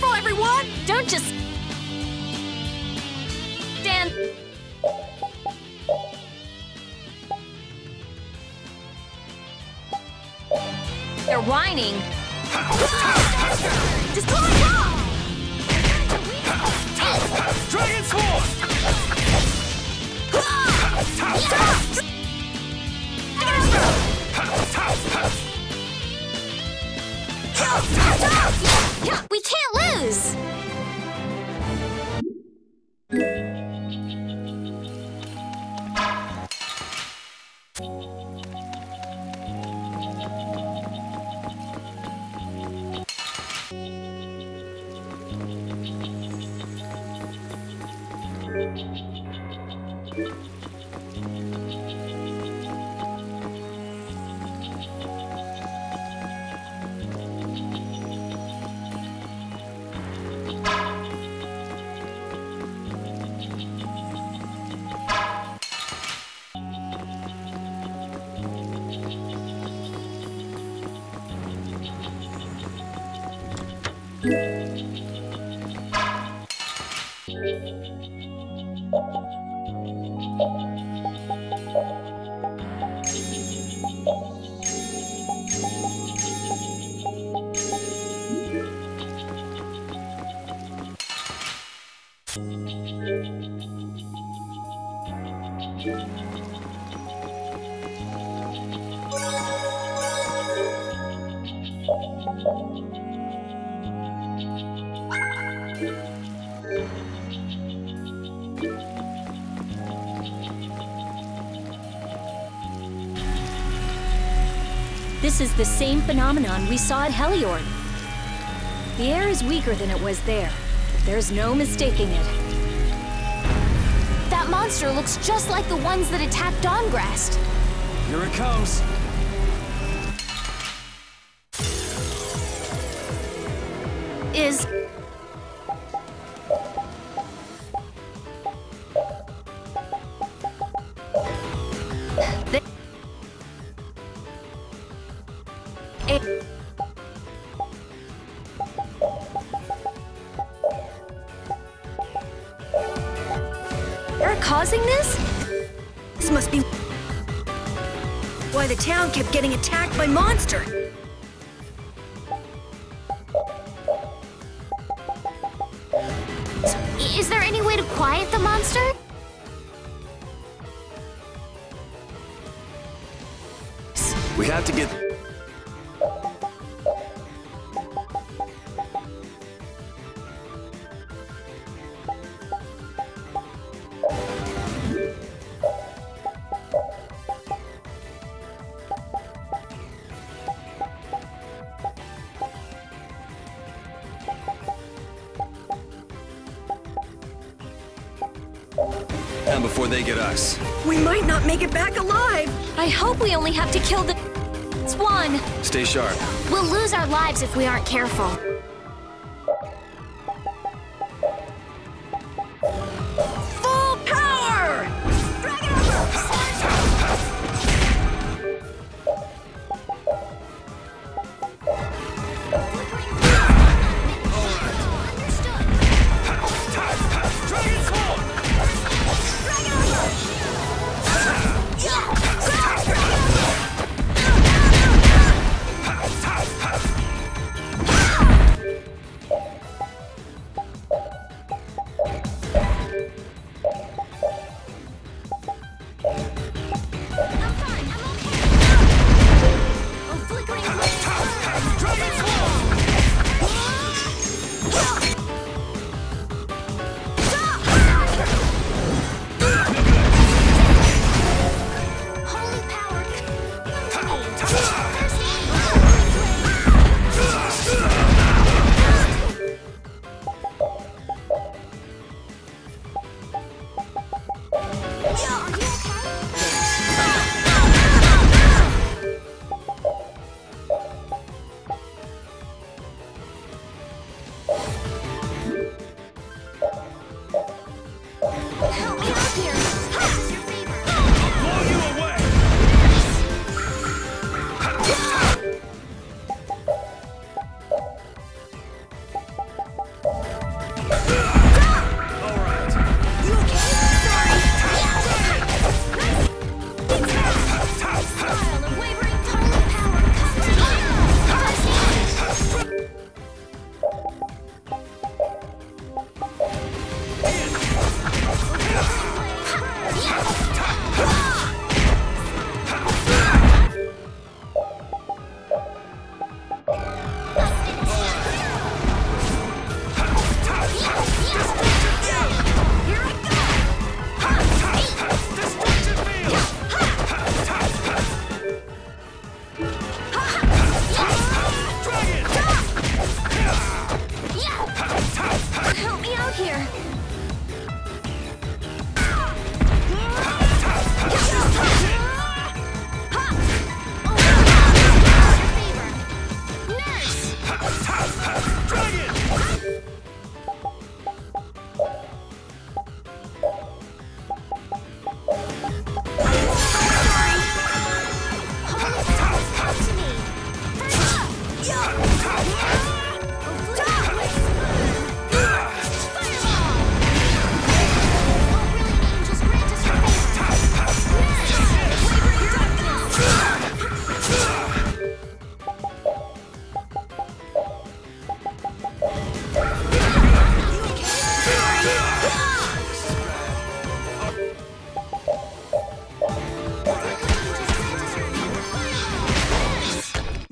go, everyone! Don't just stand. They're whining. Destroy Rock! Dragon Sword! We can't lose! This is the same phenomenon we saw at Heliord. The air is weaker than it was there, but there's no mistaking it. That monster looks just like the ones that attacked Dawngrest. Here it comes. Is... They're causing this? This must be why the town kept getting attacked by monster. Is there any way to quiet the monster? We have to get... And before they get us. We might not make it back alive. I hope we only have to kill the... Swan! Stay sharp. We'll lose our lives if we aren't careful. Full power! Dragon Sword!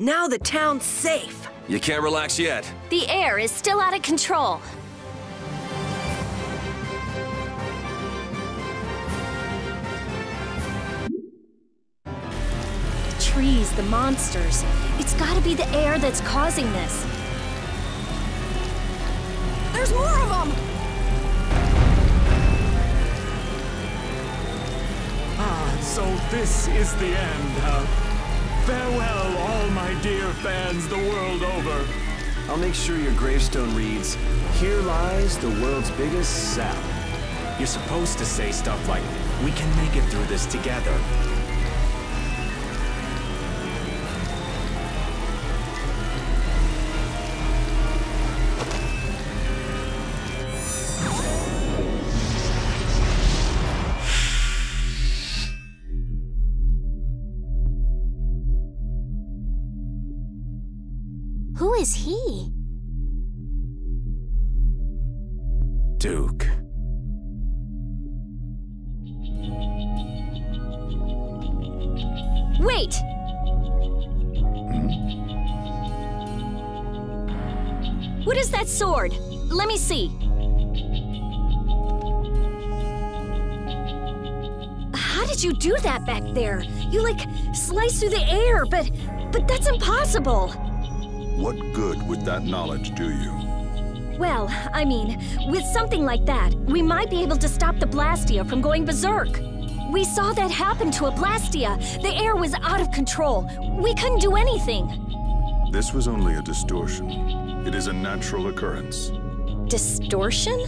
Now the town's safe. You can't relax yet. The air is still out of control. The trees, the monsters. It's gotta be the air that's causing this. There's more of them! So this is the end, huh? Farewell, all my dear fans the world over. I'll make sure your gravestone reads, "Here lies the world's biggest sap." You're supposed to say stuff like, "We can make it through this together." Who is he? Duke. Wait! What is that sword? Let me see. How did you do that back there? You, like, sliced through the air, but that's impossible. What good would that knowledge do you? Well, I mean, with something like that, we might be able to stop the Blastia from going berserk. We saw that happen to a Blastia. The air was out of control. We couldn't do anything. This was only a distortion. It is a natural occurrence. Distortion?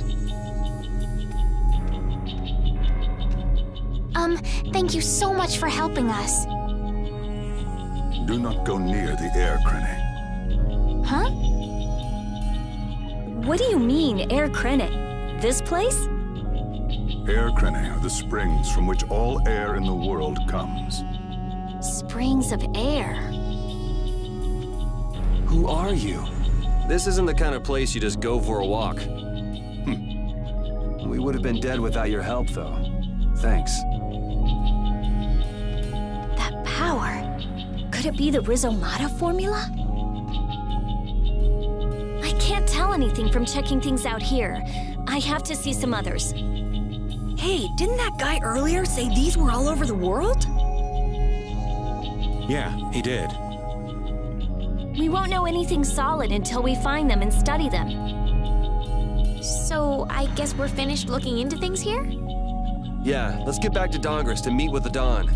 Thank you so much for helping us. Do not go near the air, Krene. Huh? What do you mean, Air Krene? This place? Air Krene are the springs from which all air in the world comes. Springs of air. Who are you? This isn't the kind of place you just go for a walk. We would have been dead without your help, though. Thanks. That power. Could it be the Rizomata formula? I can't tell anything from checking things out here. I have to see some others. Hey, didn't that guy earlier say these were all over the world? Yeah, he did. We won't know anything solid until we find them and study them. So, I guess we're finished looking into things here? Yeah, let's get back to Dahngrest to meet with the Dawn.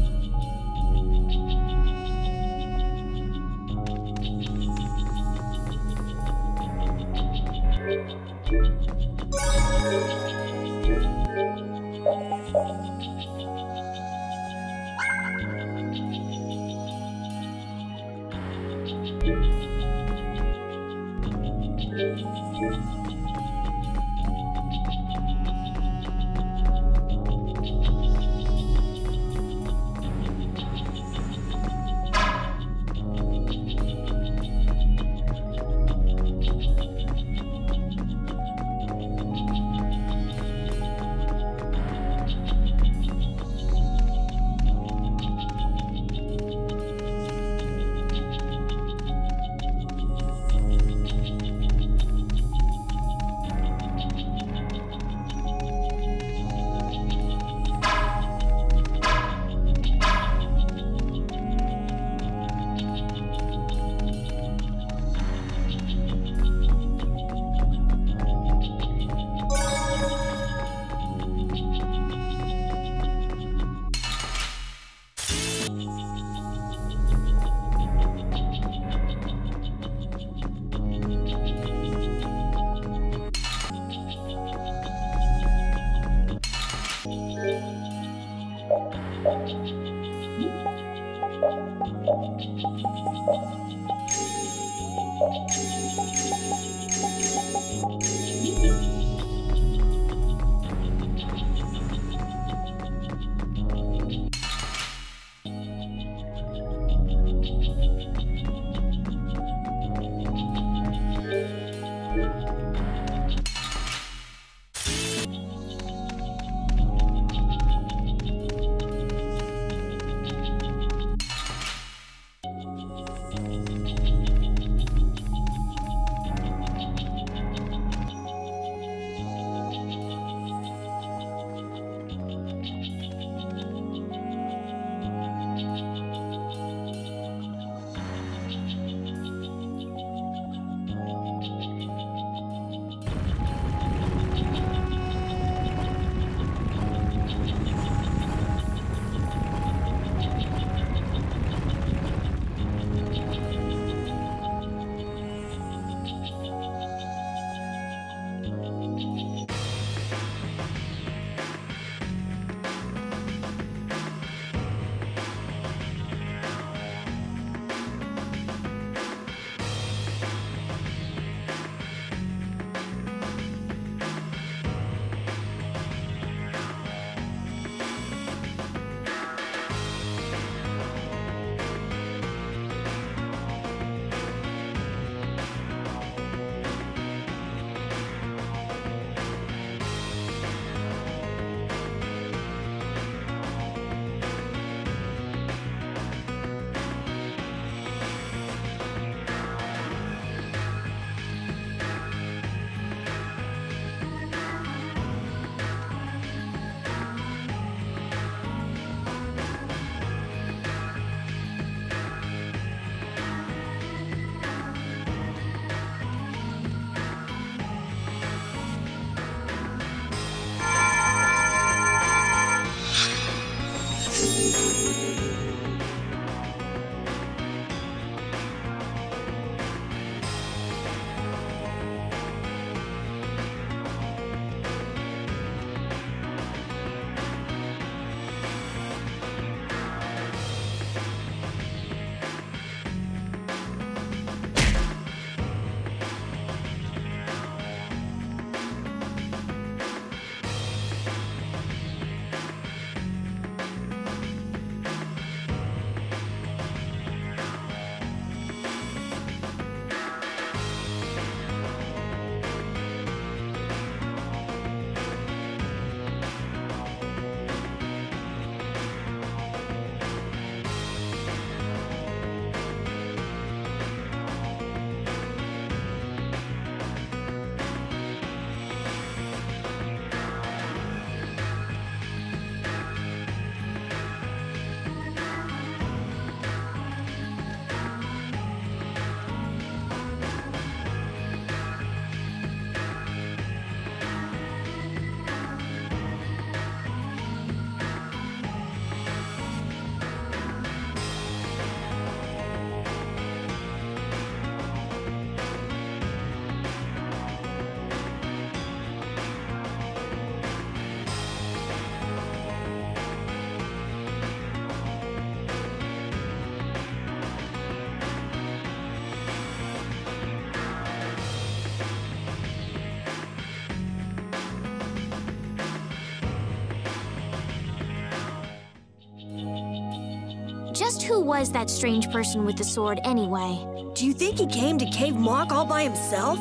Just who was that strange person with the sword anyway? Do you think he came to Cave Mock all by himself?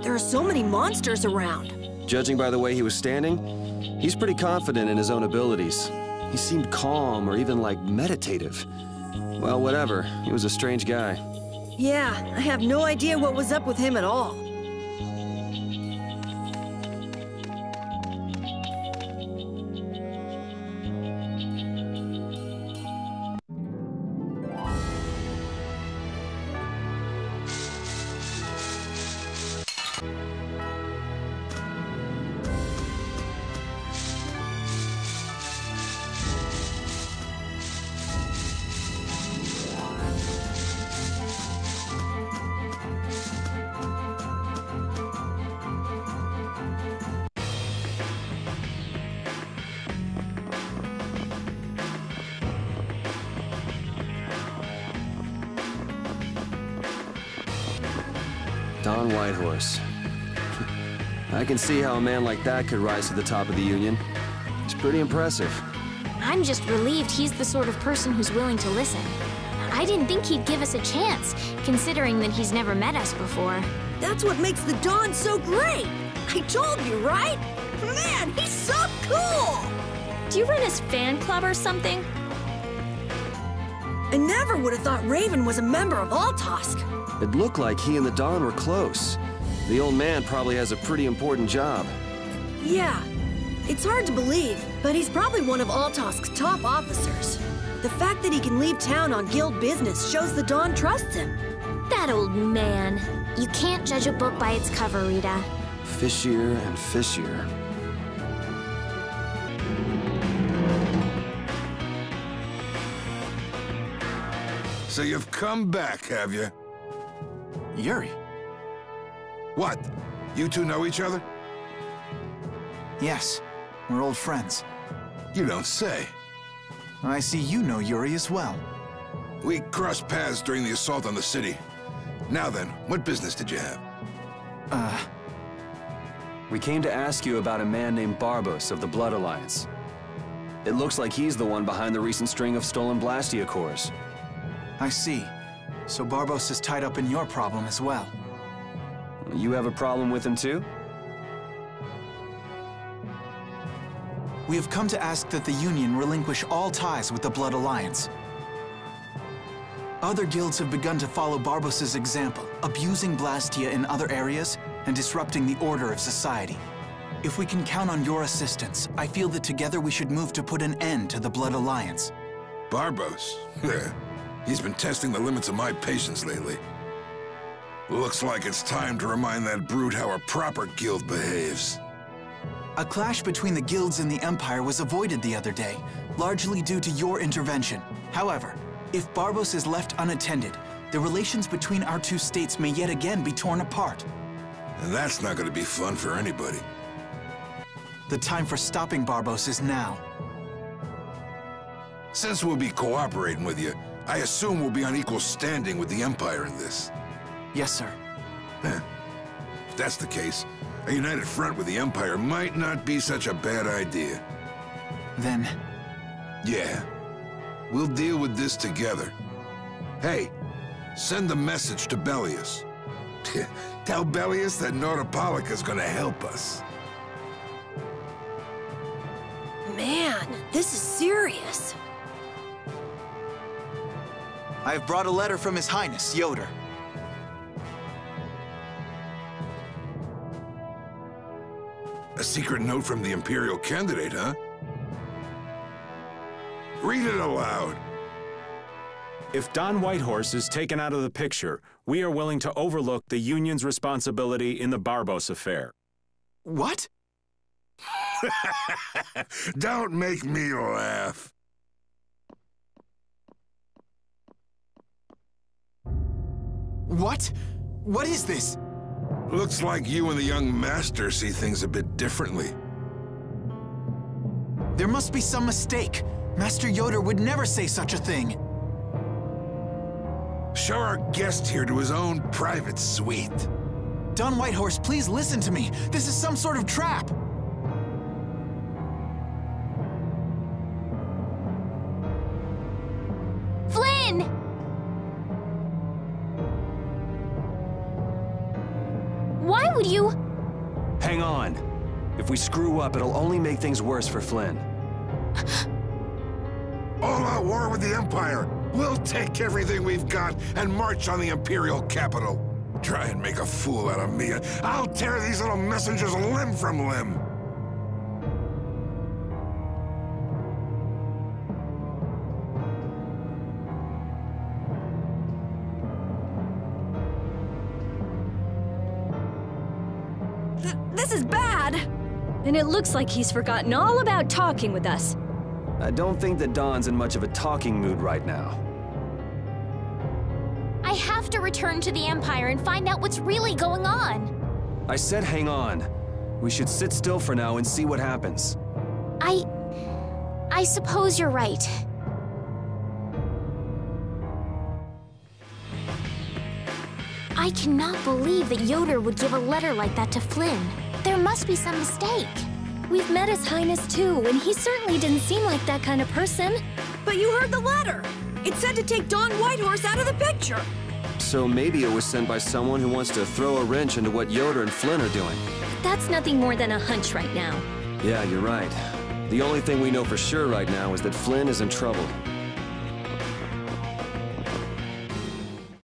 There are so many monsters around. Judging by the way he was standing, he's pretty confident in his own abilities. He seemed calm or even like meditative. Well, whatever. He was a strange guy. Yeah, I have no idea what was up with him at all. Don Whitehorse. I can see how a man like that could rise to the top of the Union. He's pretty impressive. I'm just relieved he's the sort of person who's willing to listen. I didn't think he'd give us a chance, considering that he's never met us before. That's what makes the Dawn so great! I told you, right? Man, he's so cool! Do you run his fan club or something? I never would have thought Raven was a member of Altosk. It looked like he and the Dawn were close. The old man probably has a pretty important job. Yeah, it's hard to believe, but he's probably one of Altosk's top officers. The fact that he can leave town on guild business shows the Dawn trusts him. That old man. You can't judge a book by its cover, Rita. Fishier and fishier. So you've come back, have you? Yuri? What? You two know each other? Yes, we're old friends. You don't say. I see you know Yuri as well. We crossed paths during the assault on the city. Now then, what business did you have? We came to ask you about a man named Barbos of the Blood Alliance. It looks like he's the one behind the recent string of stolen Blastia cores. I see. So Barbos is tied up in your problem as well. You have a problem with him too? We have come to ask that the Union relinquish all ties with the Blood Alliance. Other guilds have begun to follow Barbos' example, abusing Blastia in other areas and disrupting the order of society. If we can count on your assistance, I feel that together we should move to put an end to the Blood Alliance. Barbos? He's been testing the limits of my patience lately. Looks like it's time to remind that brute how a proper guild behaves. A clash between the guilds and the Empire was avoided the other day, largely due to your intervention. However, if Barbos is left unattended, the relations between our two states may yet again be torn apart. And that's not going to be fun for anybody. The time for stopping Barbos is now. Since we'll be cooperating with you, I assume we'll be on equal standing with the Empire in this. Yes, sir. If that's the case, a united front with the Empire might not be such a bad idea. Then... Yeah. We'll deal with this together. Hey, send a message to Bellius. Tell Bellius that Nordopolica's gonna help us. Man, this is serious. I have brought a letter from His Highness, Yoder. A secret note from the Imperial candidate, huh? Read it aloud. If Don Whitehorse is taken out of the picture, we are willing to overlook the Union's responsibility in the Barbos affair. What? Don't make me laugh. What? What is this? Looks like you and the young master see things a bit differently. There must be some mistake. Master Yoder would never say such a thing. Show our guest here to his own private suite. Don Whitehorse, please listen to me. This is some sort of trap. Flame! on. If we screw up, it'll only make things worse for Flynn. All-out war with the Empire. We'll take everything we've got and march on the Imperial capital. Try and make a fool out of me, and I'll tear these little messengers limb from limb. This is bad! And it looks like he's forgotten all about talking with us. I don't think that Don's in much of a talking mood right now. I have to return to the Empire and find out what's really going on. I said hang on. We should sit still for now and see what happens. I suppose you're right. I cannot believe that Yoder would give a letter like that to Flynn. There must be some mistake. We've met His Highness too, and he certainly didn't seem like that kind of person. But you heard the letter! It said to take Don Whitehorse out of the picture! So maybe it was sent by someone who wants to throw a wrench into what Yoder and Flynn are doing. That's nothing more than a hunch right now. Yeah, you're right. The only thing we know for sure right now is that Flynn is in trouble.